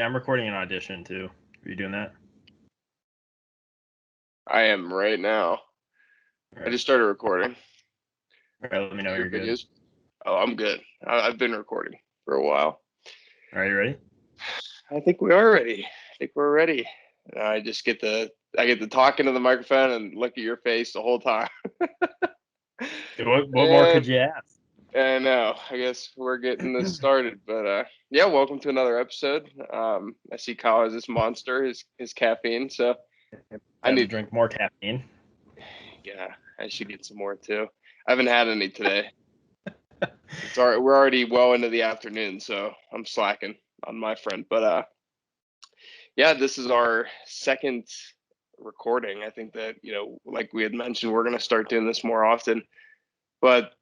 I'm recording an audition too. Are you doing that? I am right now. All I right. just started recording. All right, let me know you're good. Videos. Oh, I'm good. I've been recording for a while. All right, you ready? I think we are ready. I think we're ready. I get to talk into the microphone and look at your face the whole time. What more could you ask? I know. I guess we're getting this started, but yeah, welcome to another episode. I see Kyle has this monster, his caffeine, so I need to drink more caffeine. Yeah, I should get some more too. I haven't had any today. We're already well into the afternoon, so I'm slacking on my front. But yeah, this is our second recording. I think that, like we had mentioned, we're gonna start doing this more often. But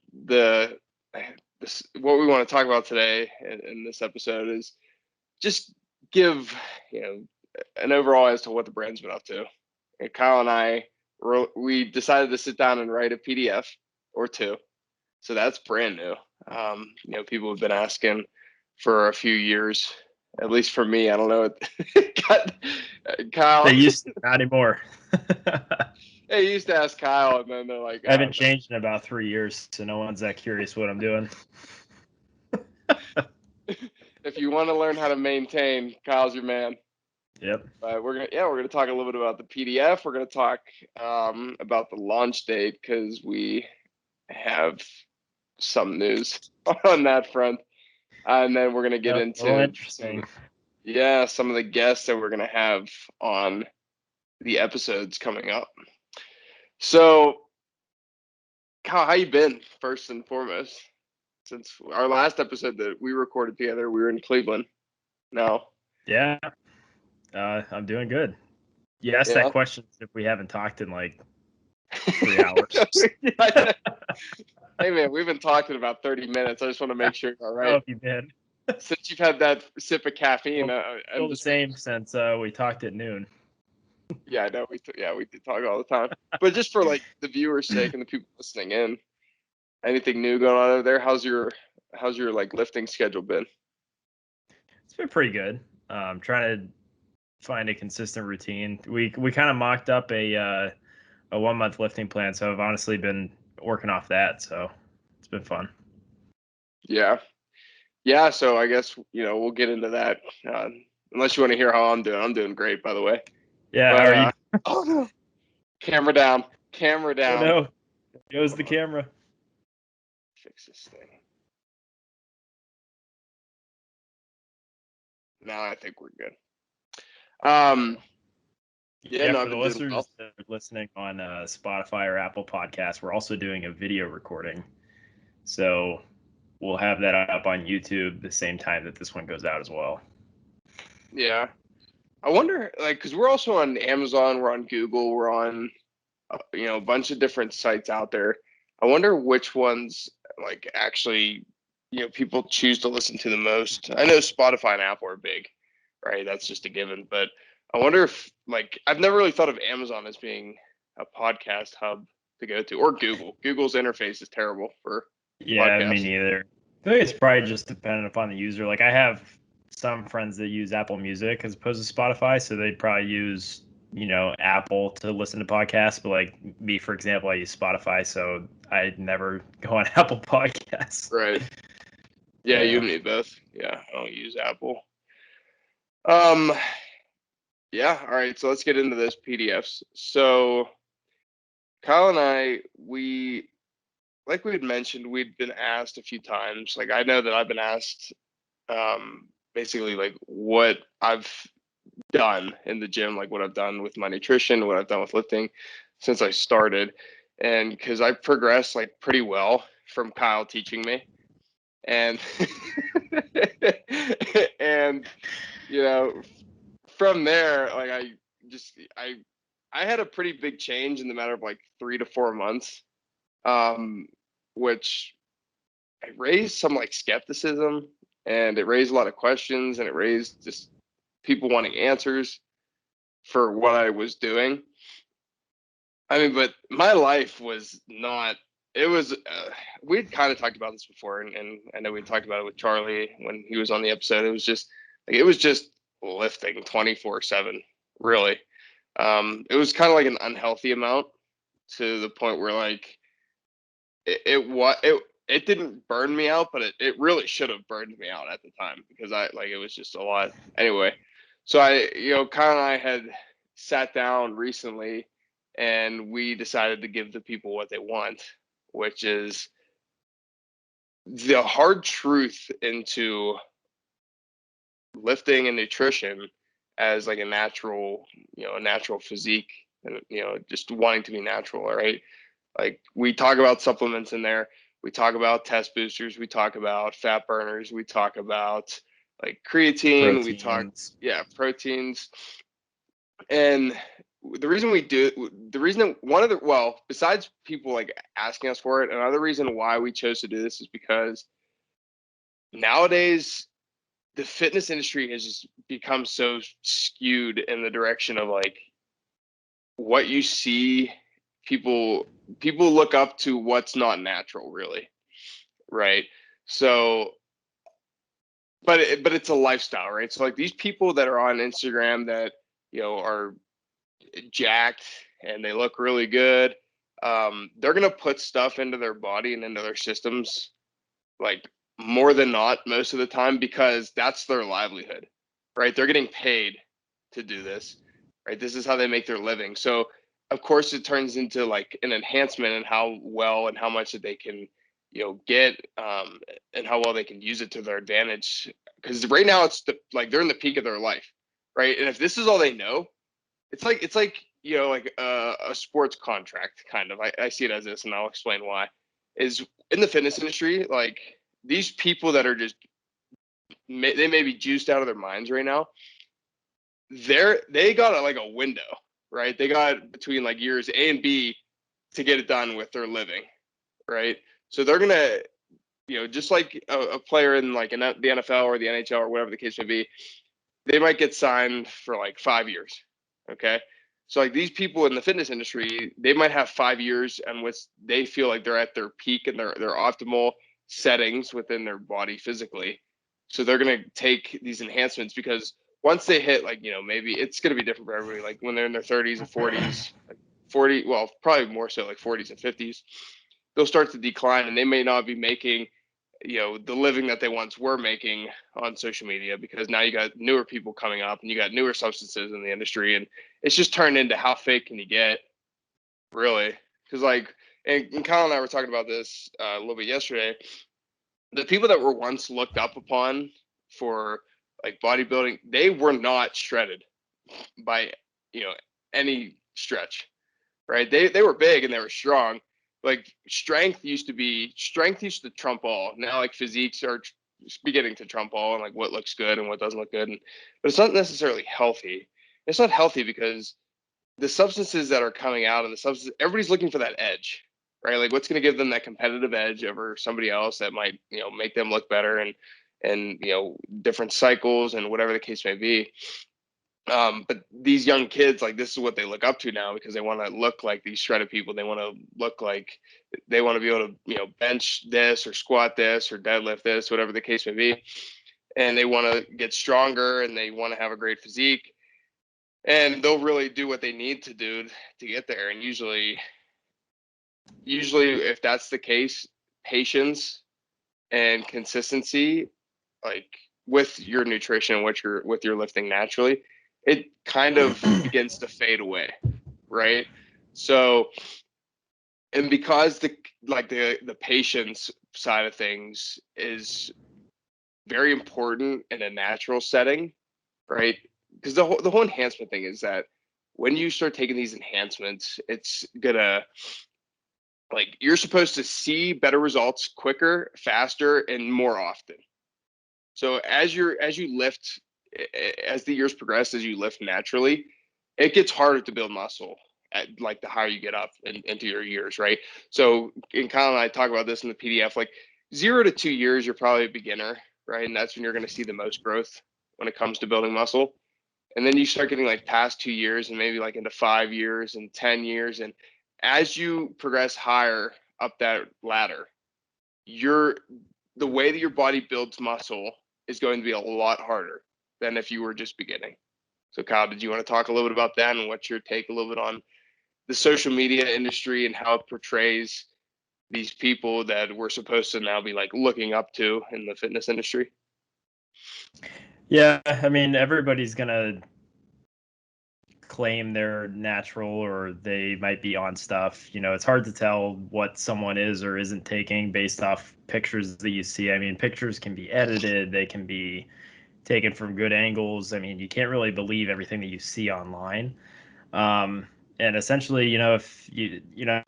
what we want to talk about today in this episode is just give an overall as to what the brand's been up to. And Kyle and I, we decided to sit down and write a PDF or two. So that's brand new. People have been asking for a few years, at least for me. I don't know. Kyle. They used to, not anymore. Hey, you used to ask Kyle, and then they're like, I haven't changed in about 3 years, so no one's that curious what I'm doing. If you want to learn how to maintain, Kyle's your man. Yep. But we're gonna talk a little bit about the PDF. We're gonna talk about the launch date because we have some news on that front, and then we're gonna get into interesting. Some of the guests that we're gonna have on the episodes coming up. So, Kyle, how you been? First and foremost, since our last episode that we recorded together, we were in Cleveland. No. Yeah. I'm doing good. You asked that question if we haven't talked in like 3 hours. Hey man, we've been talking about 30 minutes. I just want to make sure. All right. Oh, you've been. Since you've had that sip of caffeine, still the same since we talked at noon. Yeah, I know. We did talk all the time. But just for like the viewers' sake and the people listening in, anything new going on over there? How's your like lifting schedule been? It's been pretty good. Trying to find a consistent routine. We kind of mocked up a 1 month lifting plan, so I've honestly been working off that. So it's been fun. Yeah. So I guess we'll get into that. Unless you want to hear how I'm doing great, by the way. Yeah. But, how are you? Oh no! Camera down. Oh no! There goes the camera. Fix this thing. Now I think we're good. For the listeners that are listening on Spotify or Apple Podcasts, we're also doing a video recording. So we'll have that up on YouTube the same time that this one goes out as well. Yeah. I wonder, because we're also on Amazon, we're on Google, we're on, a bunch of different sites out there. I wonder which ones, actually, people choose to listen to the most. I know Spotify and Apple are big, right? That's just a given. But I wonder if, I've never really thought of Amazon as being a podcast hub to go to, or Google. Google's interface is terrible for podcasts. Me neither. I think it's probably just dependent upon the user. Like I have some friends that use Apple Music as opposed to Spotify, so they'd probably use Apple to listen to podcasts. But like me, for example, I use Spotify, so I never go on Apple Podcasts. Right. Yeah, you and me both. Yeah, I don't use Apple. Yeah, all right, so let's get into those PDFs. So Kyle and I, like we had mentioned, we'd been asked a few times. Like I know that I've been asked basically like what I've done in the gym, like what I've done with my nutrition, what I've done with lifting since I started. And because I've progressed like pretty well from Kyle teaching me. And and from there, like I had a pretty big change in the matter of like 3 to 4 months, which it raised some like skepticism, and it raised a lot of questions, and it raised just people wanting answers for what I was doing. I mean, but my life was not. It was. We'd kind of talked about this before, and I know we talked about it with Charlie when he was on the episode. It was just lifting 24/7, really. It was kind of like an unhealthy amount, to the point where like it didn't burn me out, but it really should have burned me out at the time, because it was just a lot. Anyway, so Kyle and I had sat down recently, and we decided to give the people what they want, which is the hard truth into lifting and nutrition as like a natural physique, and just wanting to be natural. All right. Like, we talk about supplements in there. We talk about test boosters. We talk about fat burners. We talk about like creatine. We talk, Proteins. yeah, proteins. And the reason we do, the reason, one of the, well, besides people like asking us for it, another reason why we chose to do this is because nowadays the fitness industry has just become so skewed in the direction of like what you see. People look up to what's not natural, really, right? So but it's a lifestyle, right? So like these people that are on Instagram that are jacked and they look really good, they're gonna put stuff into their body and into their systems, like, more than not most of the time, because that's their livelihood, right? They're getting paid to do this, right? This is how they make their living. So of course it turns into like an enhancement in how well and how much that they can get, and how well they can use it to their advantage, because right now like they're in the peak of their life, right? And if this is all they know, it's like like a sports contract, kind of. I see it as this, and I'll explain why. Is in the fitness industry, like, these people that are just they may be juiced out of their minds right now. They got like a window, right? They got between like years A and B to get it done with their living, right? So they're gonna, just like a player in like the NFL or the NHL or whatever the case may be, they might get signed for like 5 years. Okay. So like these people in the fitness industry, they might have 5 years in which they feel like they're at their peak and their optimal settings within their body physically. So they're gonna take these enhancements, because once they hit, like, maybe it's gonna be different for everybody. Like when they're in their 30s and 40s, like 40, well, probably more so like 40s and 50s, they'll start to decline, and they may not be making the living that they once were making on social media, because now you got newer people coming up and you got newer substances in the industry, and it's just turned into how fake can you get, really. Because like, and Kyle and I were talking about this a little bit yesterday. The people that were once looked up upon for like bodybuilding, they were not shredded by you know any stretch, right? They were big and they were strong. Like, strength used to trump all. Now like physiques are beginning to trump all, and like what looks good and what doesn't look good. But it's not necessarily healthy. It's not healthy because the substances that are coming out, and the substances, everybody's looking for that edge, right? Like, what's going to give them that competitive edge over somebody else that might make them look better, and different cycles and whatever the case may be. But these young kids, like, this is what they look up to now, because they want to look like these shredded people. They want to look like, they want to be able to, bench this or squat this or deadlift this, whatever the case may be. And they want to get stronger, and they want to have a great physique, and they'll really do what they need to do to get there. And usually if that's the case, patience and consistency, like, with your nutrition, with your lifting naturally, it kind of begins to fade away, right? So, and because the patience side of things is very important in a natural setting, right? Because the whole enhancement thing is that when you start taking these enhancements, it's gonna, like, you're supposed to see better results quicker, faster, and more often. So as you lift, as the years progress, as you lift naturally, it gets harder to build muscle at, like, the higher you get up into your years, right? So, and Kyle and I talk about this in the PDF, like 0 to 2 years, you're probably a beginner, right? And that's when you're going to see the most growth when it comes to building muscle. And then you start getting like past 2 years, and maybe like into 5 years and 10 years. And as you progress higher up that ladder, the way that your body builds muscle is going to be a lot harder. than if you were just beginning. So Kyle, did you want to talk a little bit about that and what's your take a little bit on the social media industry and how it portrays these people that we're supposed to now be like looking up to in the fitness industry? Yeah, I mean, everybody's gonna claim they're natural or they might be on stuff. It's hard to tell what someone is or isn't taking based off pictures that you see. I mean, pictures can be edited, they can be taken from good angles. I mean, you can't really believe everything that you see online. Um, and essentially, if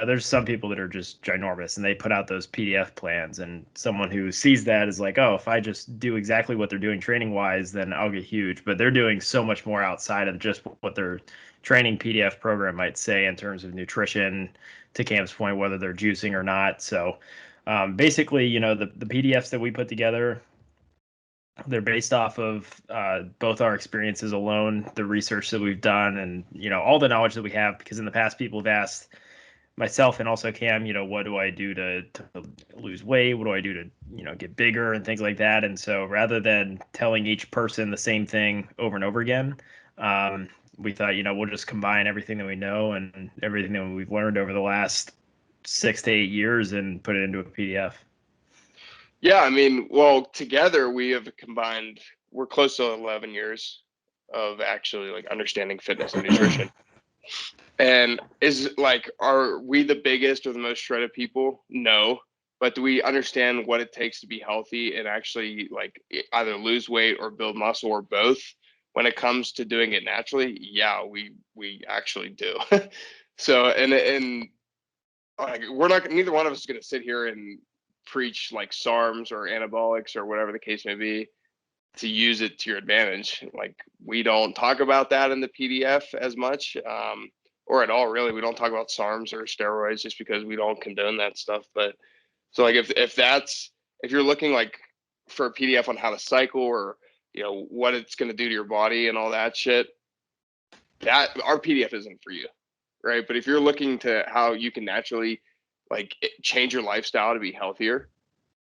there's some people that are just ginormous and they put out those PDF plans, and someone who sees that is like, oh, if I just do exactly what they're doing training wise, then I'll get huge. But they're doing so much more outside of just what their training PDF program might say in terms of nutrition, to Cam's point, whether they're juicing or not. So basically, the PDFs that we put together, they're based off of both our experiences alone, the research that we've done, and all the knowledge that we have. Because in the past, people have asked myself and also Cam, what do I do to lose weight? What do I do to get bigger and things like that? And so rather than telling each person the same thing over and over again, we thought we'll just combine everything that we know and everything that we've learned over the last 6 to 8 years and put it into a PDF. Yeah, I mean, well, together we have combined, we're close to 11 years of actually like understanding fitness and nutrition. And is like, are we the biggest or the most shredded people? No. But do we understand what it takes to be healthy and actually like either lose weight or build muscle or both when it comes to doing it naturally? Yeah, we actually do. So, and like, we're not, neither one of us is going to sit here and preach like SARMs or anabolics or whatever the case may be to use it to your advantage. Like, we don't talk about that in the PDF as much, or at all, really. We don't talk about SARMs or steroids just because we don't condone that stuff. But so like, if you're looking like for a PDF on how to cycle or what it's going to do to your body and all that shit, that our PDF isn't for you, right? But if you're looking to how you can naturally like change your lifestyle to be healthier,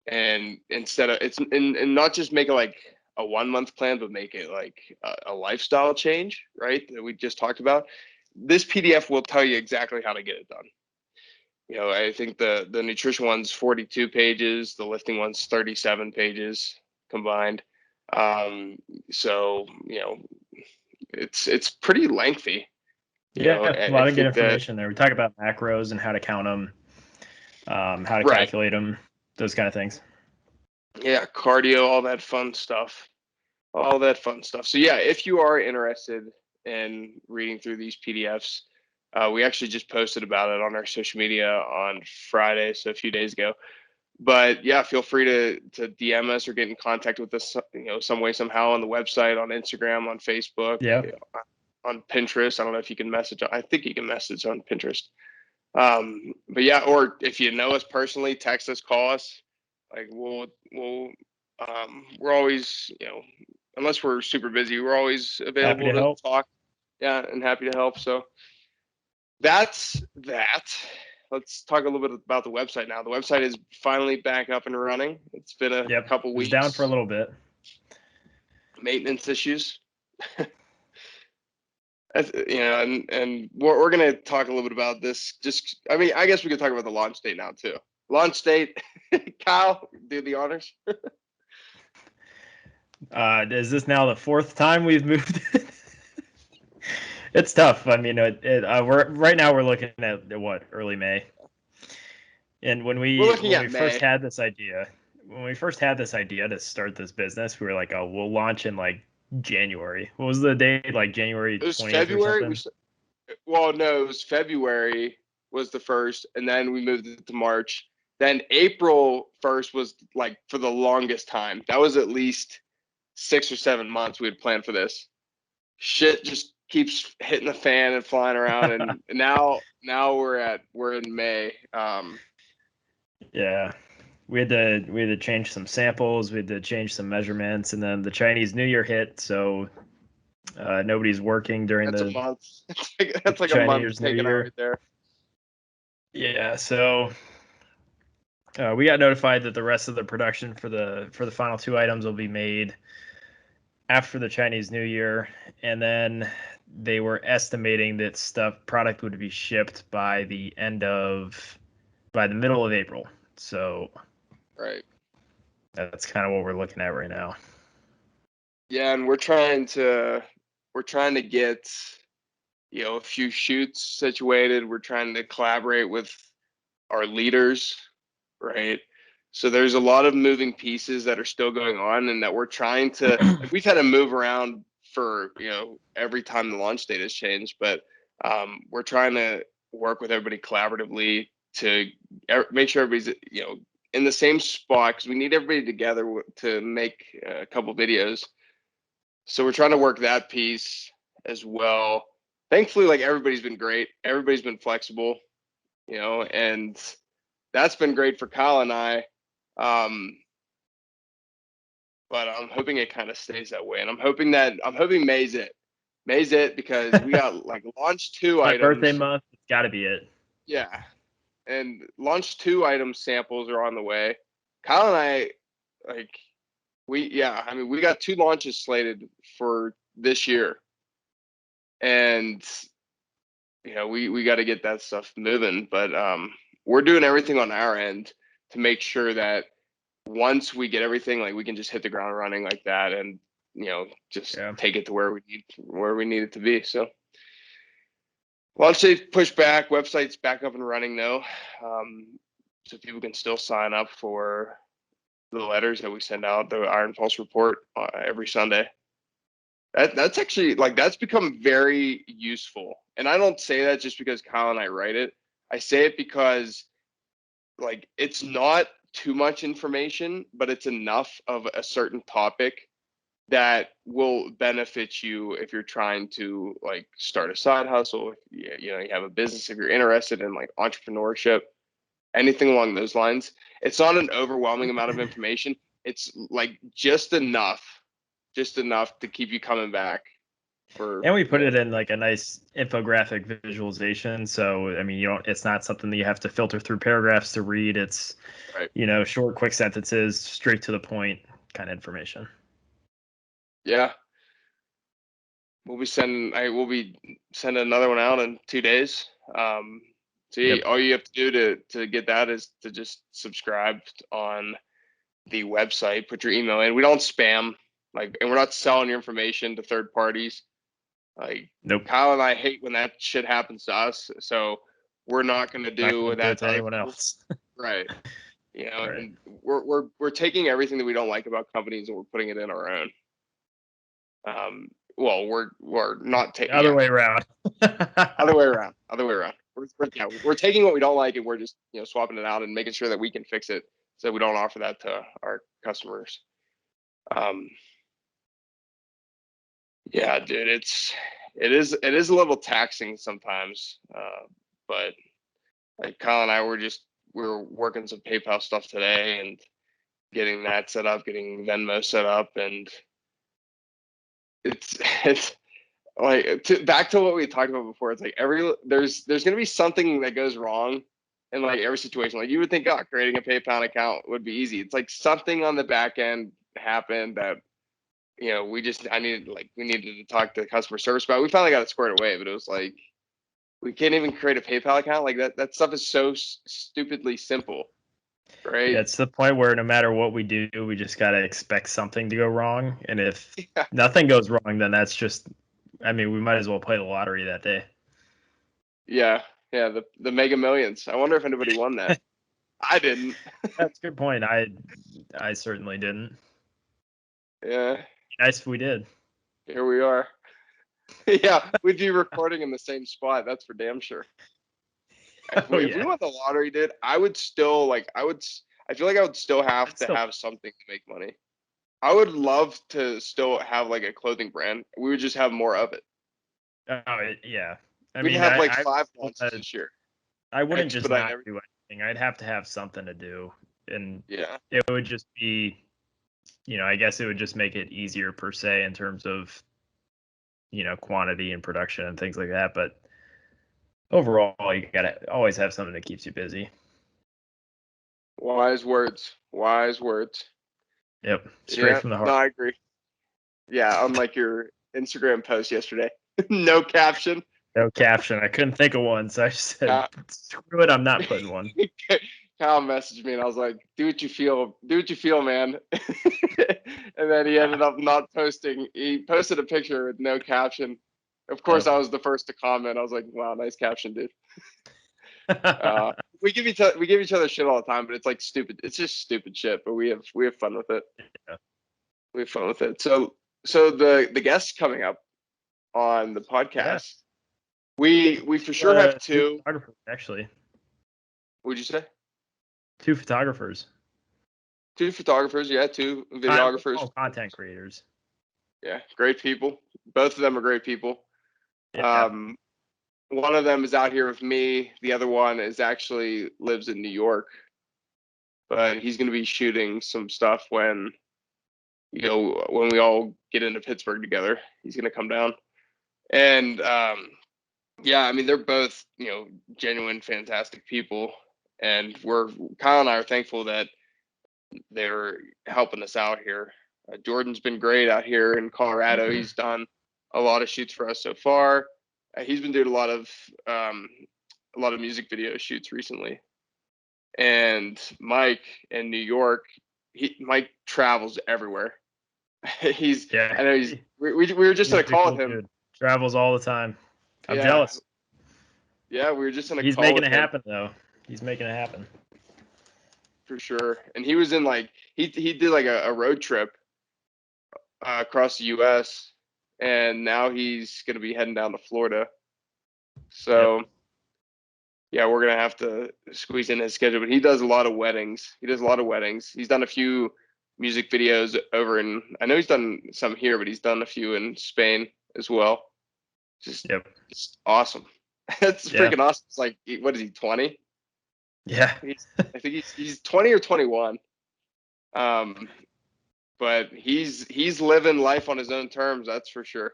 and instead of and not just make it like a 1 month plan, but make it like a lifestyle change, right? That we just talked about. This PDF will tell you exactly how to get it done. I think the nutrition one's 42 pages, the lifting one's 37 pages combined. So it's pretty lengthy. A lot of good information there. We talk about macros and how to count them, how to calculate them, those kind of things. Yeah, cardio, all that fun stuff. So yeah, if you are interested in reading through these PDFs, we actually just posted about it on our social media on Friday, so a few days ago. But yeah, feel free to DM us or get in contact with us, some way, somehow, on the website, on Instagram, on Facebook, on Pinterest. I don't know if you can message. I think you can message on Pinterest. But yeah, or if you know us personally, text us, call us. Like we're always, unless we're super busy, we're always available to talk. Yeah, and happy to help. So that's that. Let's talk a little bit about the website now. The website is finally back up and running. It's been a couple weeks. It was down for a little bit. Maintenance issues. And we're going to talk a little bit about this. I guess we could talk about the launch date now too. Launch date, Kyle, do the honors. Is this now the 4th time we've moved? It's tough. I mean, we're right now we're looking at what, early May. And when we first had this idea to start this business, we were like, oh, we'll launch in like January. What was the date? Like January 20th? It was February. Well, no, it was February was the first, and then we moved it to March. Then April 1st was like for the longest time. That was at least 6 or 7 months we had planned for this. Shit just keeps hitting the fan and flying around, and now we're in May. Yeah. We had to change some samples, we had to change some measurements, and then the Chinese New Year hit, so nobody's working during a month. That's like a month taken out right there. Yeah, so we got notified that the rest of the production for the final 2 items will be made after the Chinese New Year, and then they were estimating that product would be shipped by the middle of April. So Right. that's kind of what we're looking at right now. Yeah, and we're trying to get, a few shoots situated. We're trying to collaborate with our leaders, right? So there's a lot of moving pieces that are still going on, and that we're trying to like, we've had to move around for every time the launch date has changed, but we're trying to work with everybody collaboratively to make sure everybody's in the same spot, because we need everybody together to make a couple videos. So we're trying to work that piece as well. Thankfully, like, everybody's been great. Everybody's been flexible, and that's been great for Kyle and I. But I'm hoping it kind of stays that way, and I'm hoping May's it. May's it, because we got like launch 2 My items. birthday month, it's got to be it. Yeah, and launch 2 item samples are on the way. Kyle and I, like, we got 2 launches slated for this year, and we got to get that stuff moving. But we're doing everything on our end to make sure that once we get everything, like, we can just hit the ground running like that, and just take it to where we need it to be. So launch date pushed back, website's back up and running though, so people can still sign up for the letters that we send out, the Iron Pulse report, every Sunday. That's actually, like, that's become very useful. And I don't say that just because Kyle and I write it. I say it because, like, it's not too much information, but it's enough of a certain topic that will benefit you if you're trying to, like, start a side hustle, if you have a business, if you're interested in, like, entrepreneurship, anything along those lines. It's not an overwhelming amount of information. It's like just enough to keep you coming back. And we put it in like a nice infographic visualization. So, I mean, it's not something that you have to filter through paragraphs to read. It's, right. Short, quick sentences, straight to the point kind of information. Yeah. We'll be sending another one out in 2 days. All you have to do to get that is to just subscribe on the website, put your email in. We don't spam, and we're not selling your information to third parties. Like, nope. Kyle and I hate when that shit happens to us, so we're not going to do that to anyone else. Right. Right. And we're taking everything that we don't like about companies and we're putting it in our own. Well, we're not taking other way around. Other way around. We're taking what we don't like and we're just swapping it out and making sure that we can fix it so we don't offer that to our customers. Yeah, dude, it is a little taxing sometimes, but like Kyle and I we were working some PayPal stuff today and getting that set up, getting Venmo set up, and it's like, back to what we talked about before. It's like there's gonna be something that goes wrong in, like, every situation. Like, you would think, creating a PayPal account would be easy. It's like something on the back end happened that we needed to talk to customer service about. We finally got it squared away, but it was like, we can't even create a PayPal account. Like, that stuff is so stupidly simple, right? Yeah, it's the point where no matter what we do, we just gotta expect something to go wrong. And if nothing goes wrong, then that's just, I mean, we might as well play the lottery that day. Yeah, the Mega Millions. I wonder if anybody won that. I didn't. That's a good point. I certainly didn't. Yeah. Nice if we did. Here we are. Yeah, we'd be recording in the same spot. That's for damn sure. If we won the lottery, dude, I would still I feel like I would still have to have something to make money. I would love to still have, like, a clothing brand. We would just have more of it. Oh, yeah. We'd have like 5 launches this year. I wouldn't just not do anything. I'd have to have something to do. And it would just be, I guess it would just make it easier per se in terms of, quantity and production and things like that. But overall, you gotta always have something that keeps you busy. Wise words. Yep. Straight from the heart. No, I agree. Yeah, unlike your Instagram post yesterday. No caption. No caption. I couldn't think of one, so I just said, Uh, screw it, I'm not putting one. Kyle messaged me and I was like, do what you feel, man. And then he ended up not posting. He posted a picture with no caption. Of course, I was the first to comment. I was like, wow, nice caption, dude. We give each other shit all the time, but it's like stupid. It's just stupid shit, but we have fun with it. Yeah. We have fun with it. So the guests coming up on the podcast, we for sure have two. Photographers, actually. What'd you say? 2 photographers. 2 photographers, yeah, 2 videographers. Content creators. Yeah, great people. Both of them are great people. Yeah. One of them is out here with me. The other one is actually lives in New York, but he's going to be shooting some stuff when we all get into Pittsburgh together. He's going to come down, and yeah, I mean they're both genuine, fantastic people, and Kyle and I are thankful that they're helping us out here. Jordan's been great out here in Colorado. He's done a lot of shoots for us so far. He's been doing a lot of music video shoots recently. And Mike in New York, Mike travels everywhere. I know we were just on a call with him. Dude. Travels all the time. I'm jealous. Yeah, we were just in a He's call. He's making it happen though. He's making it happen. For sure. And he was in he did like a road trip across the US, and now he's going to be heading down to Florida. So yeah, we're going to have to squeeze in his schedule, but he does a lot of weddings. He's done a few music videos I know he's done some here, but he's done a few in Spain as well. Just awesome. That's freaking awesome. It's like, what is he, 20? Yeah. I think he's 20 or 21. But he's living life on his own terms, that's for sure.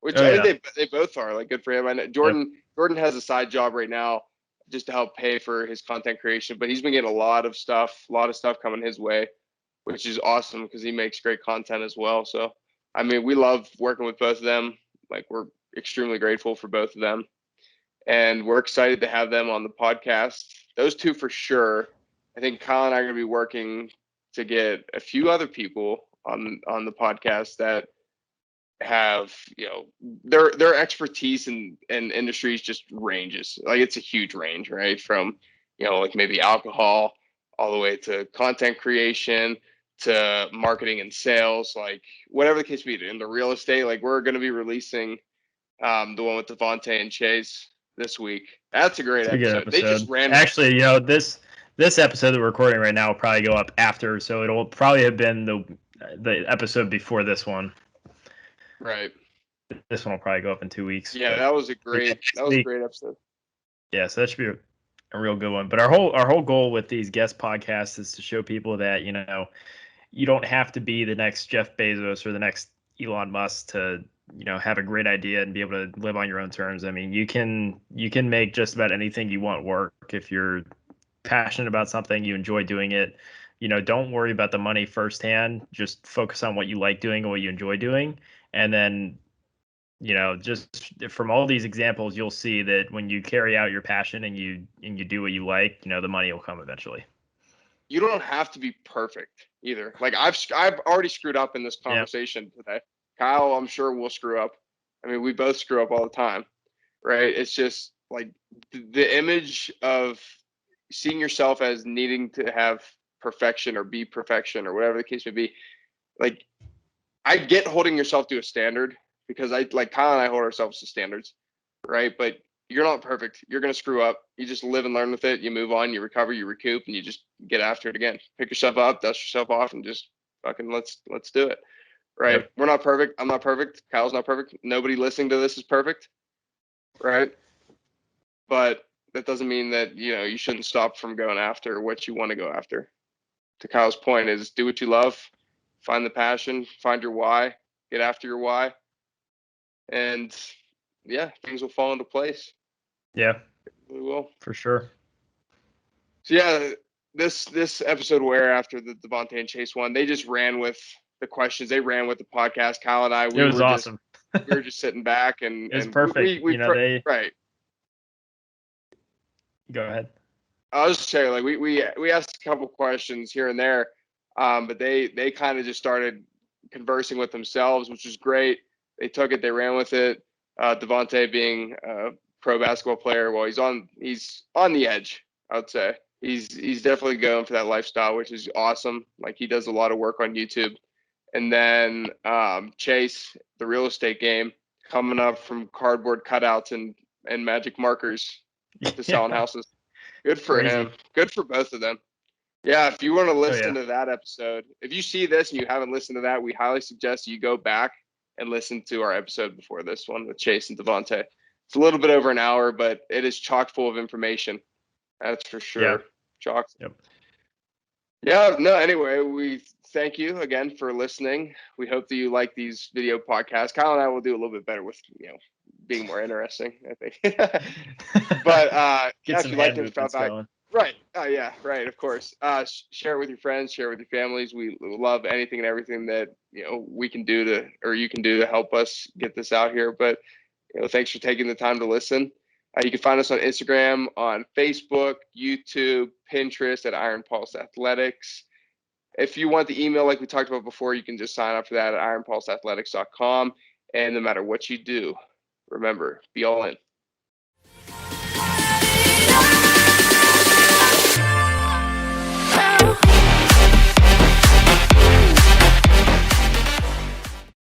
Which I think they both are. Like, good for him. I know Jordan has a side job right now just to help pay for his content creation, but he's been getting a lot of stuff coming his way, which is awesome because he makes great content as well. So I mean, we love working with both of them. Like, we're extremely grateful for both of them, and we're excited to have them on the podcast. Those 2 for sure. I think Kyle and I are going to be working to get a few other people on the podcast that have their expertise in industries just ranges. Like, it's a huge range, right? From like maybe alcohol all the way to content creation to marketing and sales, like whatever the case may be, into real estate. Like, we're going to be releasing the one with Devontae and Chase this week. That's a great episode. They just ran. Actually, this episode that we're recording right now will probably go up after, so it'll probably have been the episode before this one. Right. This one will probably go up in 2 weeks. Yeah, that was a great episode. Yeah, so that should be a real good one. But our whole goal with these guest podcasts is to show people that you don't have to be the next Jeff Bezos or the next Elon Musk to have a great idea and be able to live on your own terms. I mean, you can make just about anything you want work if you're passionate about something, you enjoy doing it. Don't worry about the money firsthand. Just focus on what you like doing and what you enjoy doing. And then, just from all these examples, you'll see that when you carry out your passion and you do what you like, the money will come eventually. You don't have to be perfect either. Like, I've already screwed up in this conversation today. Kyle, I'm sure, will screw up. I mean, we both screw up all the time, right? It's just like the image of seeing yourself as needing to have perfection or be perfection or whatever the case may be. Like, I get holding yourself to a standard because Kyle and I hold ourselves to standards, right? But you're not perfect. You're going to screw up. You just live and learn with it. You move on, you recover, you recoup, and you just get after it again. Pick yourself up, dust yourself off, and just fucking let's do it. Right? Yep. We're not perfect. I'm not perfect. Kyle's not perfect. Nobody listening to this is perfect. Right? But that doesn't mean that, you shouldn't stop from going after what you want to go after. To Kyle's point is, do what you love, find the passion, find your why, get after your why. And yeah, things will fall into place. Yeah. We will. For sure. So yeah, this episode where after the Devontae and Chase one, they just ran with the questions. They ran with the podcast. Kyle and I, It was awesome. We were just sitting back and it was perfect. Right. Go ahead. I was just saying, like we asked a couple questions here and there, but they kind of just started conversing with themselves, which was great. They took it, they ran with it. Devontae being a pro basketball player, well, he's on the edge, I would say. He's definitely going for that lifestyle, which is awesome. Like, he does a lot of work on YouTube. And then Chase, the real estate game, coming up from cardboard cutouts and magic markers to selling houses. Good for him. Good for both of them. Yeah, if you want to listen to that episode, if you see this and you haven't listened to that, we highly suggest you go back and listen to our episode before this one with Chase and Devontae. It's a little bit over an hour, but it is chock full of information. That's for sure. Yeah. Chock. Yep. Yeah, no, anyway, we thank you again for listening. We hope that you like these video podcasts. Kyle and I will do a little bit better with, being more interesting, I think. But if you like them, going. Right. Yeah, right. Of course. Share it with your friends, share it with your families. We love anything and everything that, we can do or you can do to help us get this out here. But, thanks for taking the time to listen. You can find us on Instagram, on Facebook, YouTube, Pinterest at Iron Pulse Athletics. If you want the email like we talked about before, you can just sign up for that at ironpulseathletics.com. And no matter what you do, remember, be all in.